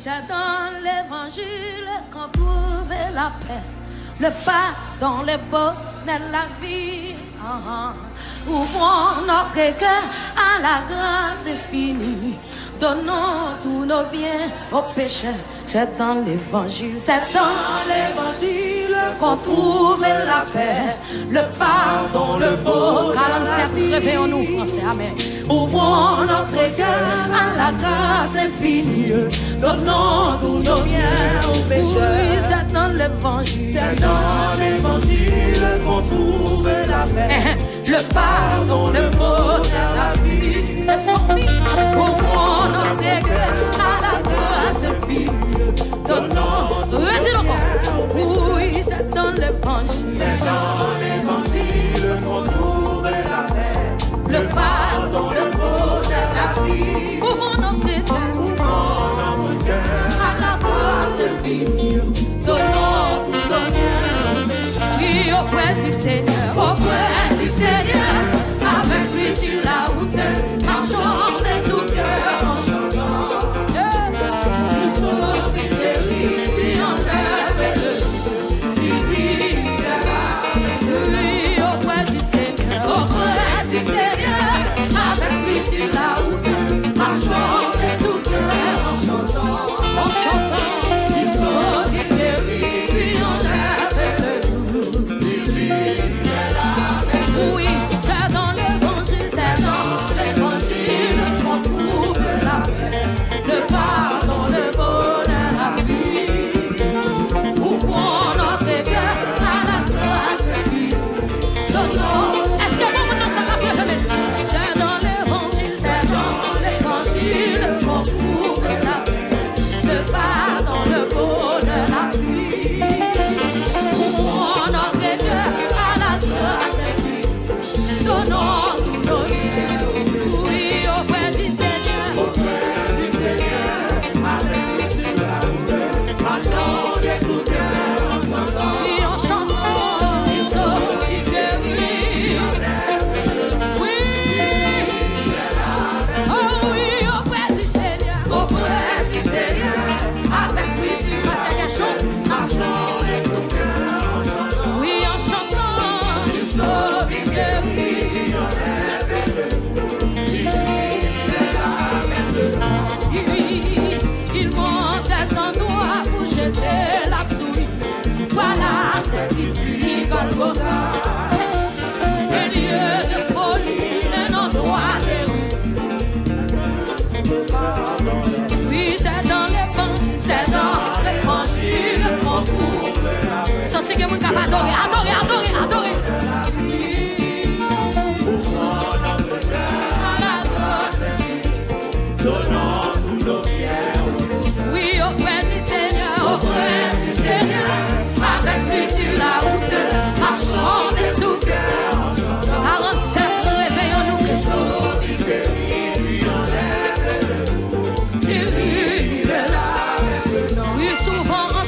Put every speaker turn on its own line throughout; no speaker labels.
C'est dans l'évangile qu'on trouve la paix, le pardon, le bonheur, la vie. Ouvrons notre cœur à la grâce infinie. Donnons tous nos biens aux pécheurs. C'est dans l'évangile, qu'on trouve la paix, le pardon, le bonheur. 47, réveillons-nous français, amen. Ouvrons notre cœur à la grâce infinie. Donnons tous nos biens aux pécheurs. Oui, c'est dans l'évangile,
qu'on trouve la paix,
le pardon, le bonheur, la vie. Ouvrons notre cœur à la grâce infinie. Donnons, redis-le encore. Oui, c'est dans l'évangile,
qu'on trouve la paix,
le pardon, le bonheur, la vie. Ouvrons notre cœur à la grâce infinie. Donnons tout nos biens. Oui, auprès du Seigneur, avec lui sur la route, marchons de tout cœur en chantant. Nous sommes guéris, puis en rêve de nous, oui, auprès du Seigneur, avec lui sur la route, marchons de tout cœur en chantant. Nous sommes guéris, puis en rêve de nous. Oui, c'est dans l'évangile qu'on trouve la paix, le pardon, le bonheur, la vie. Ouvrons notre cœur à la grâce infinie. Donnons. Est-ce que vous nous savez bien fait? C'est dans l'évangile qu'on trouve la paix, le pardon, le bonheur, la vie. Ouvrons notre cœur à la grâce infinie. Donnons tous nos biens, oui, auprès du Seigneur,
avec lui sur la route, marchons de tout cœur en chantant.
oui, en chantant, ils sont guéris. Oui, oh oui, auprès du Seigneur, avec lui sur la route,
Marchons de tout cœur en chantant.
oui, en chantant, ils sont guéris. Il monte des endroits pour jeter la souris. Voilà, c'est ici Golgotha, un lieu de folie, un endroit de rue. Oui, c'est dans l'évangile qu'on trouve. Sorti que vous avez adoré.
Donnons tous nos biens.
Oui, auprès du Seigneur, avec lui sur la route, marchons de tout cœur. 47, réveillons-nous. Oui, souvent en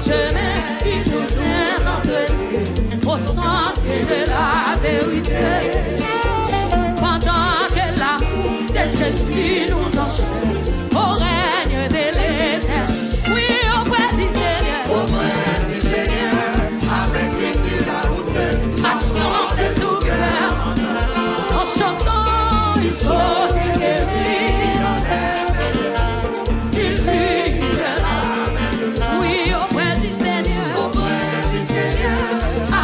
chemin, il nous vient entraîner au sentier de la vérité. Pendant que l'amour de Jésus nous enchaîne au règne de l'éternel. Oui, auprès du Seigneur,
Avec lui sur la route,
marchons de tout cœur, en chantant, ils sont guéris. Ils vivent là. Oui, auprès du Seigneur,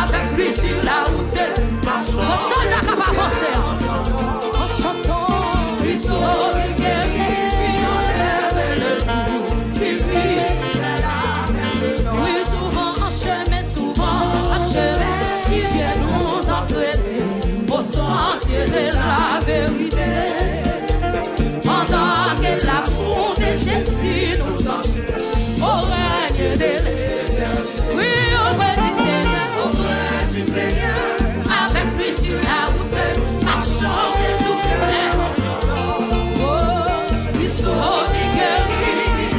avec lui sur la route, le soldat qui va avancer, en chantant, ils sont guéris. Ils vivent là. Oui, souvent en chemin, ils viennent nous entraîner au sentier de la vérité. Pendant que l'amour de Jésus nous enchaîne au règne de l'éternel. Oui, auprès du Seigneur, avec lui sur la route, marchons de tout cœur. Oh, ils sont guéris.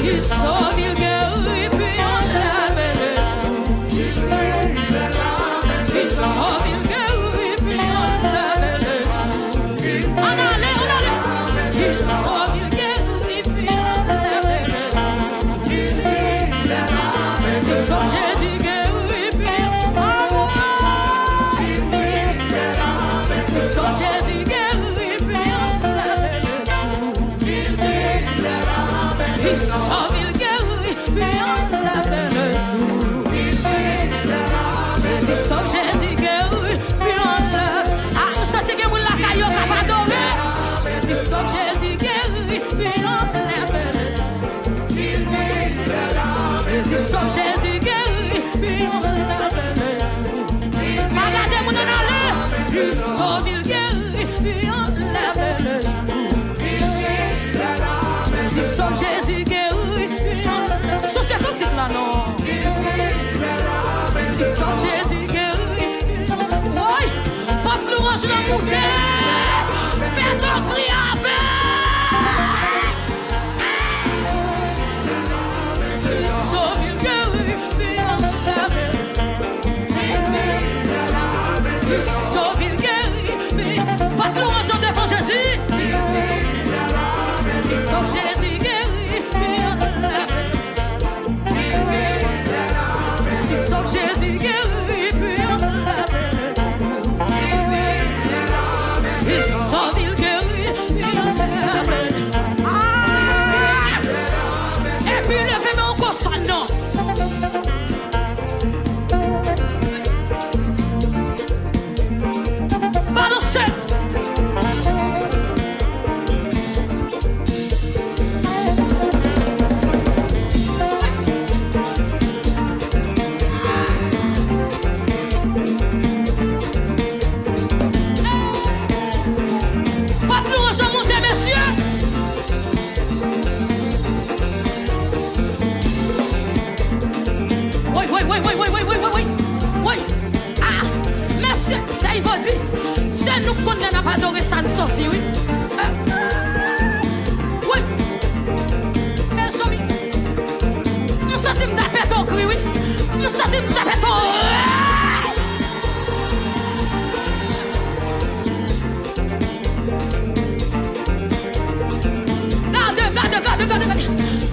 Ils sont guéris, puis on lève le Ils sont guéris, puis on lève le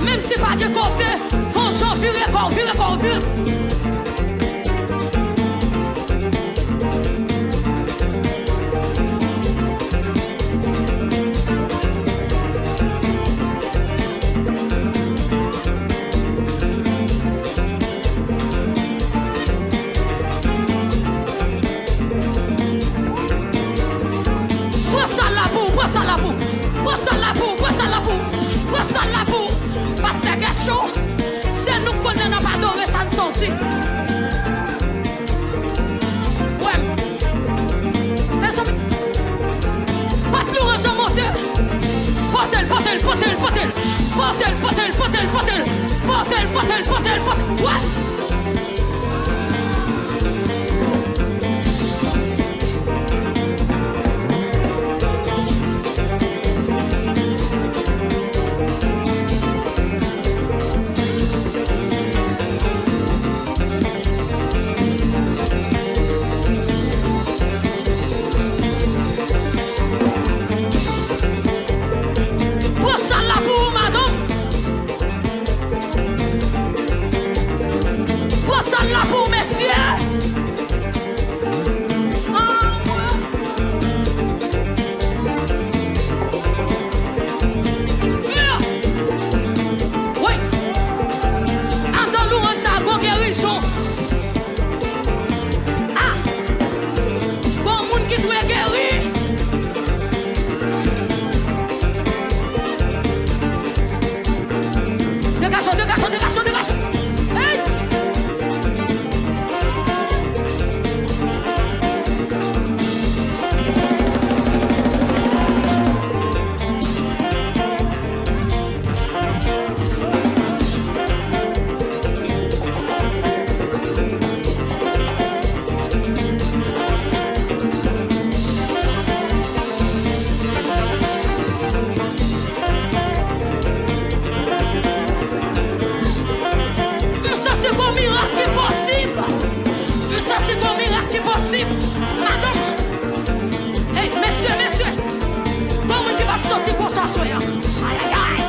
Même si pas de côté, font j'en vire, c'est nous qu'on n'a pas adoré ça ne sortit. Ouais. Mais ça, pas de l'orange en moteur. Potel. What? dimension. Aïe, aïe, aïe.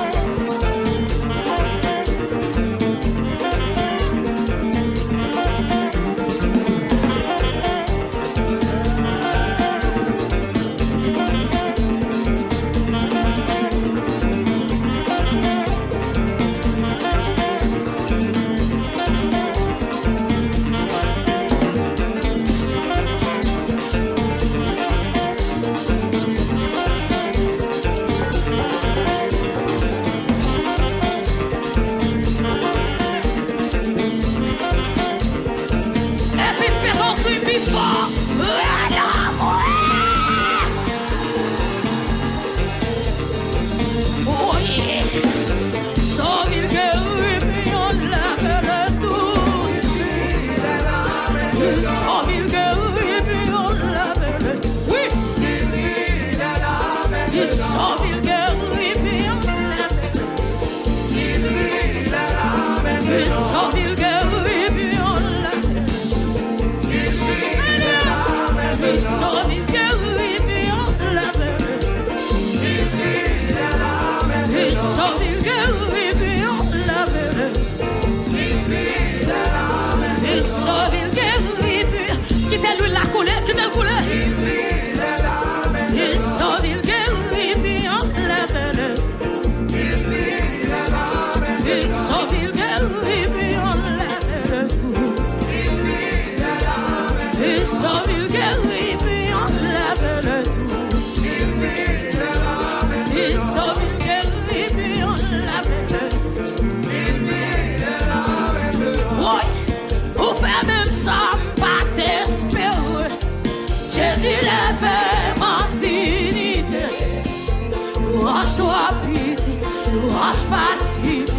Louange passive,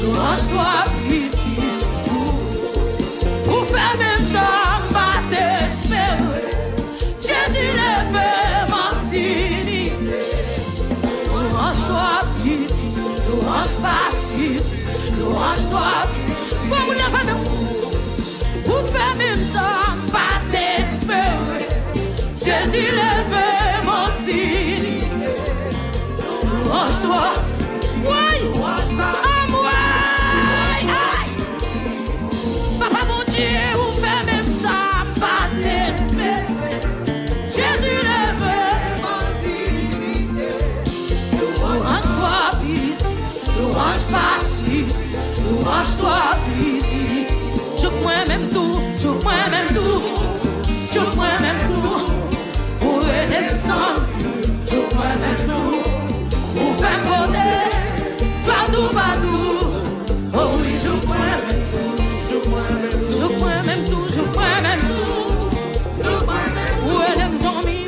louange-toi pitié. Pour faire même ça, pas t'espérer. Jésus ne veut mentir. Louange-toi pitié, louange passive, louange-toi pitié. Pour vous lever même, pour faire même ça, pas t'espérer. Jésus ne veut mentir. Louange-toi. Oui, ah moi, Papa mon Dieu, vous faites même ça, pas l'esprit. Jésus le veut. Louange-toi, pitié, louange passive, louange-toi, pitié. Joue-moi-même tout, joue-moi-même tout, joue-moi-même tout. Pour aider le sang, joue-moi-même tout. Pour faire côté. Badou, oh oui, je crois même tout, je crois même tout, je crois même tout, où est les amis,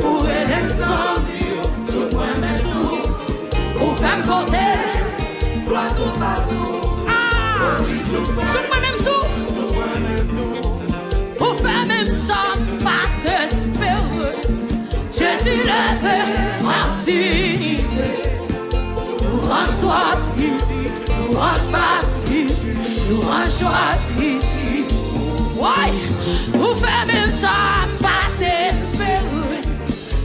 je crois même tout, où femme côté, ah, je crois même tout, où femme même ça, pas d'espérer, Jésus le veut, martyr. Louange-toi, pitié, louange passive, louange-toi, pitié. Ouais, vous faites même ça, pas t'espérer.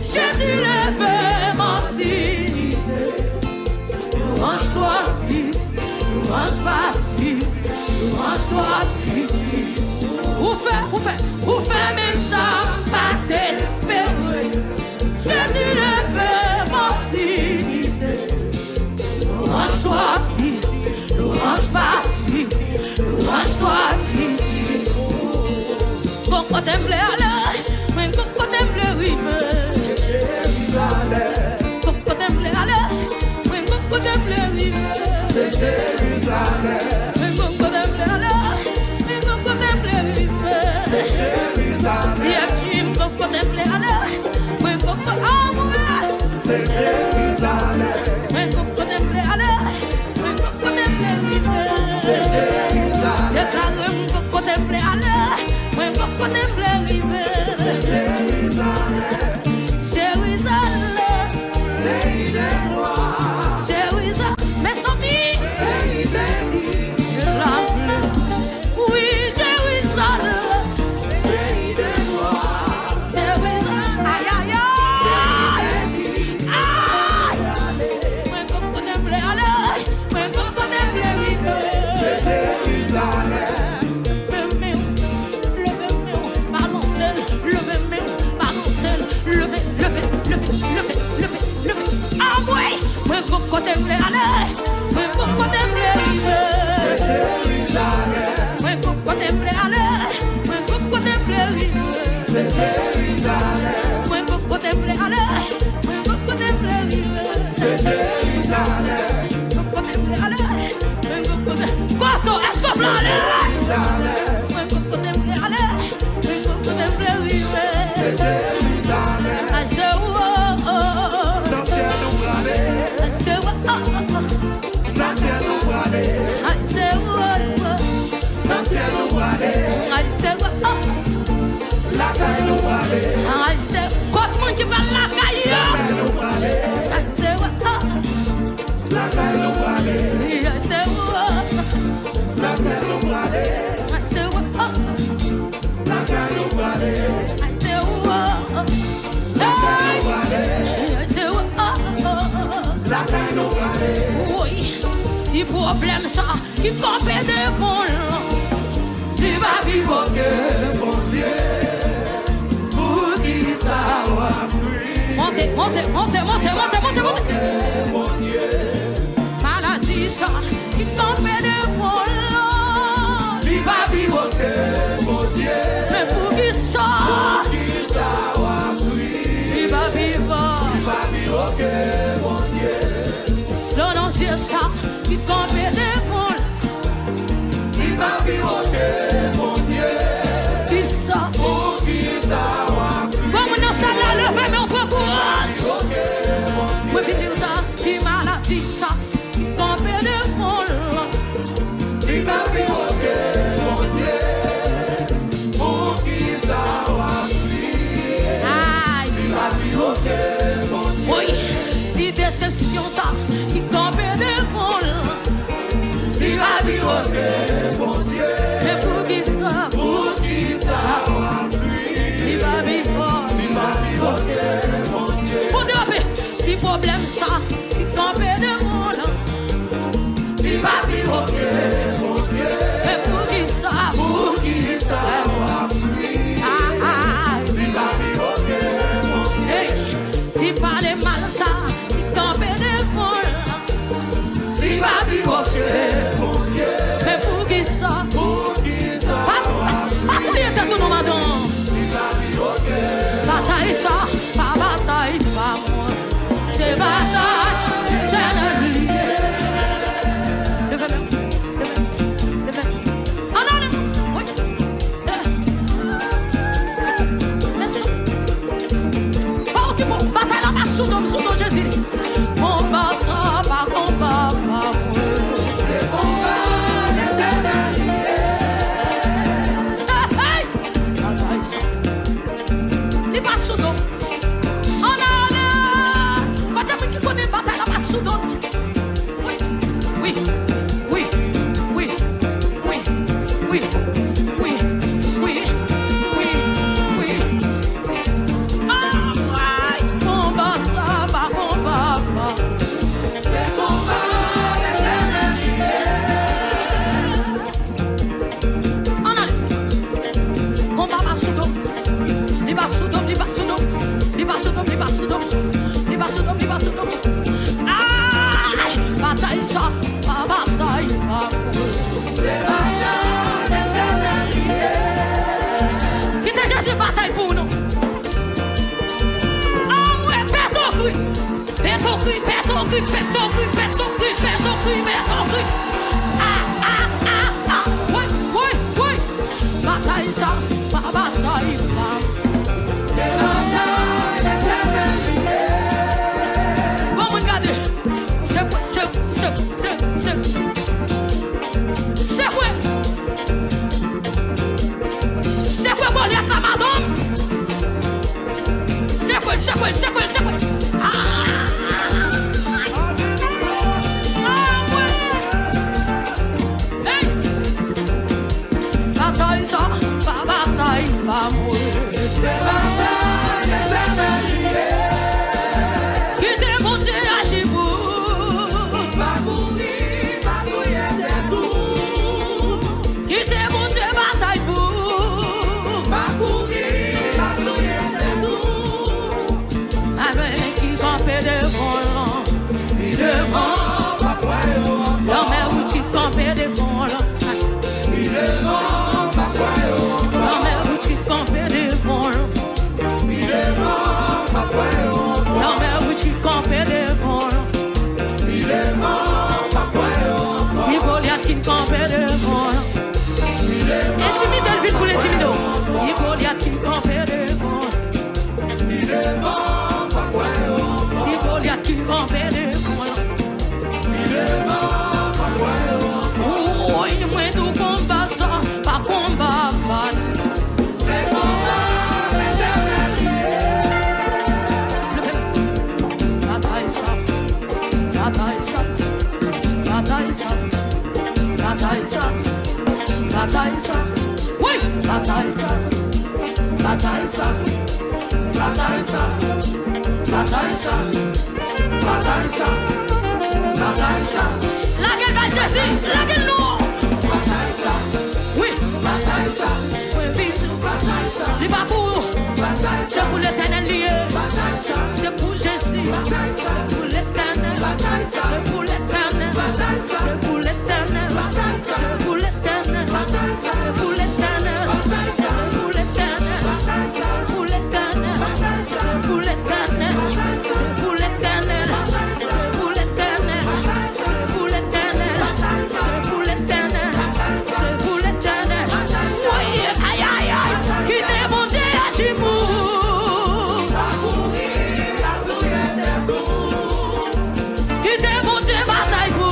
Jésus le veut mentir. Louange-toi, pitié, louange passive, louange-toi, pitié. Vous faites même ça, pas t'espérer. Jésus le veut mentir. Louange-toi, pitié, louange passive, louange-toi, pitié. Qu'on contemple alors, mais qu'on contemple rive. Qu'on contemple alors, mais qu'on contemple rive. C'est Jérusalem. Mais qu'on contemple alors, mais qu'on contemple rive. C'est Jérusalem. Si tu qu'on contemple alors, mais qu'on contemple. C'est Jérusalem. Mais qu'on contemple alors, mais qu'on contemple rive. C'est Jérusalem. Déclarez qu'on contemple alors, mais qu'on contemple rive. C'est Jérusalem. Jérusalem. Pays des rois. Jérusalem. Mais son vie. Pays des rois. Oui, Jérusalem. Pays des rois. Jérusalem. Aïe, aïe, aïe. Aïe. Mais qu'on côté me aller, moi côté me arriver.
Jérusalem,
Moi côté me aller, moi côté me arriver.
c'est Jérusalem,
Moi côté me aller, moi côté me arriver.
c'est Jérusalem,
Côté me aller, moi côté. Quoi est-ce que vous allez?
Jérusalem,
Moi côté me aller, moi côté me arriver.
c'est Jérusalem,
I say oh.
dans ciel nous aller,
I say oh.
dans ciel nous aller,
I say oh.
dans ciel nous aller,
I say oh.
la caille nous aller,
I say quoi mon qui va la caille?
la caille nous aller,
I say oh.
la caille nous aller,
I say oh.
dans ciel nous aller,
I say oh.
la caille nous aller,
I say oh.
dans ciel nous aller,
I say oh.
la caille nous aller.
Oui, si problème ça, il campait devant là. Il va vivre
Que bon Dieu, pour qui ça va fruit.
montez.
Que bon Dieu,
Maladie ça, il campait devant là.
il va vivre que bon Dieu,
Mais pour qui ça,
qui ça va fruit.
il va vivre.
Il va vivre que bon Dieu,
L'annoncier ça, il campait devant là.
il va vivre que bon Dieu,
Qui ça?
pour qui ça va fruit.
Comme nous sommes là, levez mais on peut courage.
Que bon
Oui, puis dire ça, qui maladie ça, il campait devant là.
Dieu, il va vivre que bon Dieu, pour qui ça va fruit.
Aïe.
Il va vivre que bon Dieu.
Oui, die déception ça, il campait devant là.
Il va vivre que bon Dieu,
Mais pour qui ça,
pour qui ça va fruit.
il va vivre.
Il va vivre que bon Dieu,
Faut développer, qui problème ça, il campait devant là.
il va vivre que bon Dieu,
Mais pour qui ça,
pour qui ça va fruit.
aïe.
Il va vivre que bon Dieu,
Hey, si parle mal ça, il campait devant là.
il va vivre que bon Dieu,
Mais pour qui ça,
pour qui ça va fruit.
bataille est tout nom madame.
Il va vivre que
Bataille ça, pas bataille pas moi. C'est bataille éternelle. Levez-moi. Ah non, non, oui. Laisse. Pas au type, bataille là, pas sous nom Jésus. Combat ça, pas combat, pas moi.
c'est combat l'éternité.
Hey, bataille ça. Les pas sous nom. On a là. Quand t'as qui connaît bataille là, pas sous nom. Oui, oui, oui, oui, oui, oui, oui, oui, oui, oui. Ah, ouais. Combat ça, pas combat, pas.
C'est combat l'éternité.
On a combat pas sous nom. Les pas sous nom, les pas sous nom. Les pas sous nom, les pas sous nom. Les pas sous nom, les pas sous nom. Ah, bataille ça, pas bataille, pas.
C'est bataille l'éternité.
Qui te Jésus bataille pour nous. Ah ouais, père ton cru. Père ton cru, père ton cru, père ton cru, père ton cru, père ton cru, père ton cru. Ah, ah, ah, ah. Oui, oui, oui. Bataille ça, pas bataille, pas.
C'est bataille l'éternité.
Bon, regardez. C'est quoi, c'est quoi? C'est quoi, bon, les madame? C'est quoi? Ah! bataille ça, oui, bataille ça, bataille ça, bataille ça, bataille ça, bataille ça, bataille ça. La gueule va Jésus, la gueule nous. Bataille ça, oui, bataille ça, oui, bisous, bataille ça. Les babous, bataille ça, c'est pour l'éternel lié, bataille ça, c'est pour Jésus, bataille ça, pour l'éternel, bataille ça, c'est pour l'éternel, bataille ça, c'est pour l'éternel, bataille ça, c'est pour l'éternel, bataille ça, c'est pour l'éternel, bataille ça, c'est pour l'éternel, bataille ça, c'est pour l'éternel, bataille ça, c'est pour l'éternel, bataille ça, c'est pour l'éternel, bataille ça, c'est pour l'éternel, bataille ça, c'est pour l'éternel, bataille ça, c'est pour l'éternel, bataille ça, c'est pour l'éternel. Oui, aïe aïe aïe, qui t'est bon Dieu à Chimou. Qui t'est bon Dieu bataille pour.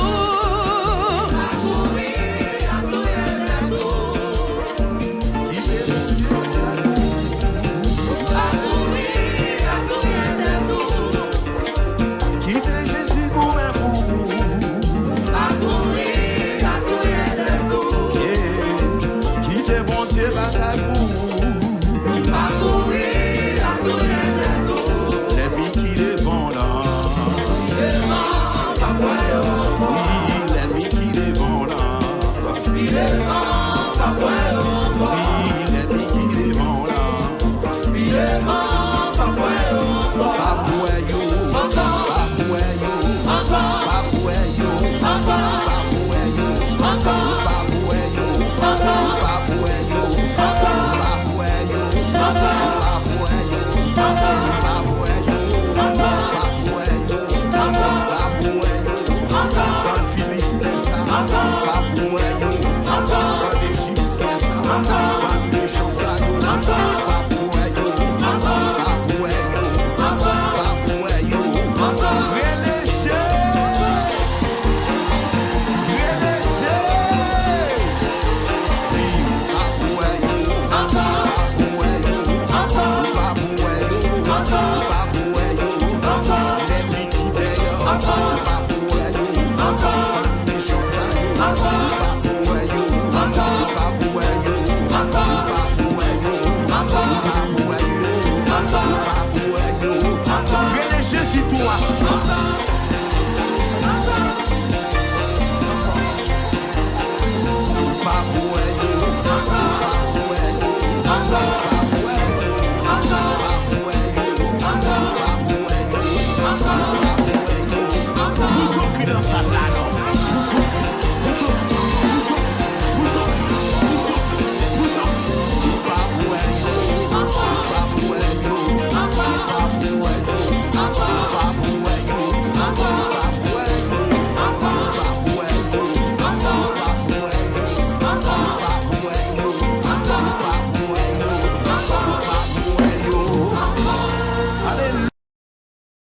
Oh,